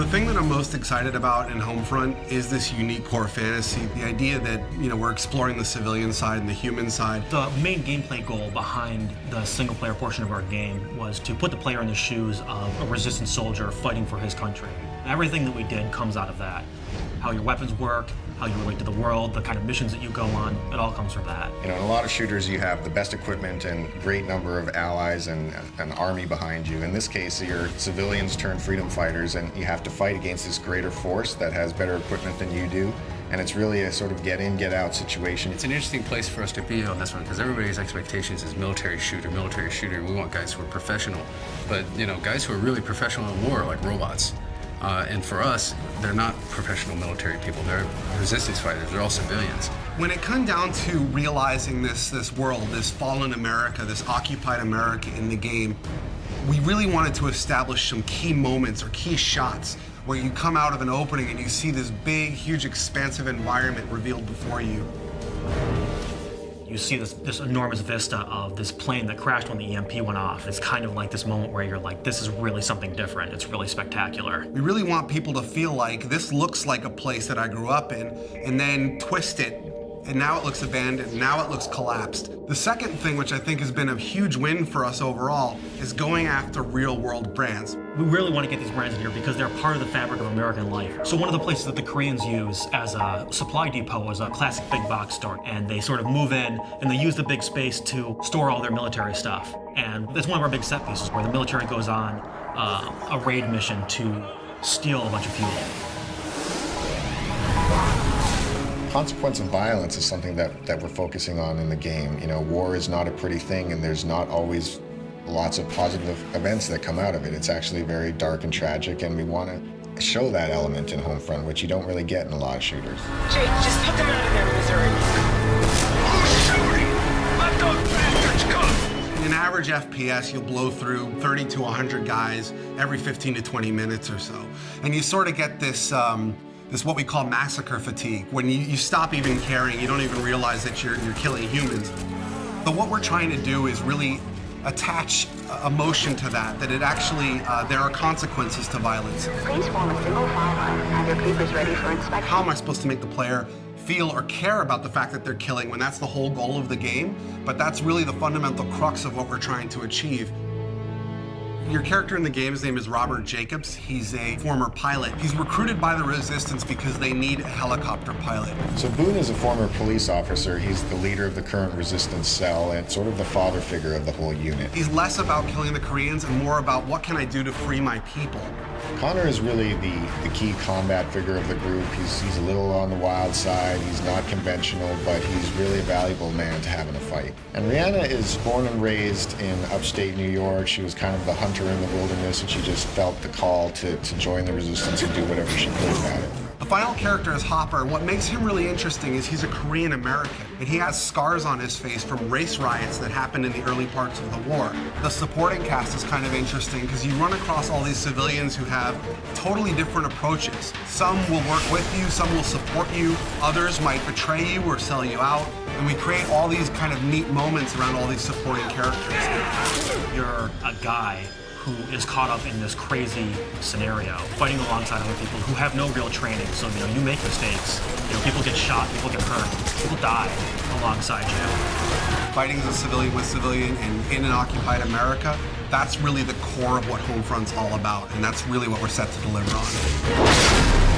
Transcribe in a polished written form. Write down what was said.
The thing that I'm most excited about in Homefront is this unique core fantasy. The idea that, we're exploring the civilian side and the human side. The main gameplay goal behind the single-player portion of our game was to put the player in the shoes of a resistance soldier fighting for his country. Everything that we did comes out of that. How your weapons work, how you relate to the world, the kind of missions that you go on, it all comes from that. In a lot of shooters, you have the best equipment and great number of allies and an army behind you. In this case, you're civilians turned freedom fighters, and you have to fight against this greater force that has better equipment than you do. And it's really a sort of get in, get out situation. It's an interesting place for us to be on this one because everybody's expectations is military shooter, military shooter. We want guys who are professional, but guys who are really professional in war are like robots. And for us, they're not professional military people. They're resistance fighters. They're all civilians. When it comes down to realizing this world, this fallen America, this occupied America in the game, we really wanted to establish some key moments or key shots where you come out of an opening and you see this big, huge, expansive environment revealed before you. You see this enormous vista of this plane that crashed when the EMP went off. It's kind of like this moment where you're like, this is really something different. It's really spectacular. We really want people to feel like this looks like a place that I grew up in, and then twist it, and now it looks abandoned, now it looks collapsed. The second thing, which I think has been a huge win for us overall, is going after real-world brands. We really want to get these brands in here because they're part of the fabric of American life. So one of the places that the Koreans use as a supply depot is a classic big box store. And they sort of move in and they use the big space to store all their military stuff. And it's one of our big set pieces where the military goes on a raid mission to steal a bunch of fuel. Consequence of violence is something that we're focusing on in the game. War is not a pretty thing, and there's not always lots of positive events that come out of it. It's actually very dark and tragic, and we want to show that element in Homefront, which you don't really get in a lot of shooters. Jake, just put them out of their misery. Who's shooting? Let those bastards come! In average FPS, you'll blow through 30 to 100 guys every 15 to 20 minutes or so. And you sort of get this what we call massacre fatigue. When you stop even caring, you don't even realize that you're killing humans. But what we're trying to do is really attach emotion to that it actually, there are consequences to violence. Please form a single file line. Have your papers ready for inspection. How am I supposed to make the player feel or care about the fact that they're killing when that's the whole goal of the game? But that's really the fundamental crux of what we're trying to achieve. Your character in the game's name is Robert Jacobs. He's a former pilot. He's recruited by the Resistance because they need a helicopter pilot. So Boone is a former police officer. He's the leader of the current Resistance cell and sort of the father figure of the whole unit. He's less about killing the Koreans and more about what can I do to free my people. Connor is really the key combat figure of the group. He's a little on the wild side. He's not conventional, but he's really a valuable man to have in a fight. And Rihanna is born and raised in upstate New York. She was kind of the hunter in the wilderness, and she just felt the call to join the Resistance and do whatever she could about it. The final character is Hopper, and what makes him really interesting is he's a Korean American, and he has scars on his face from race riots that happened in the early parts of the war. The supporting cast is kind of interesting because you run across all these civilians who have totally different approaches. Some will work with you, some will support you, others might betray you or sell you out, and we create all these kind of neat moments around all these supporting characters. You're a guy who is caught up in this crazy scenario, fighting alongside other people who have no real training. So, you make mistakes. People get shot, people get hurt, people die alongside you. Fighting as a civilian with civilian and in an occupied America, that's really the core of what Homefront's all about, and that's really what we're set to deliver on.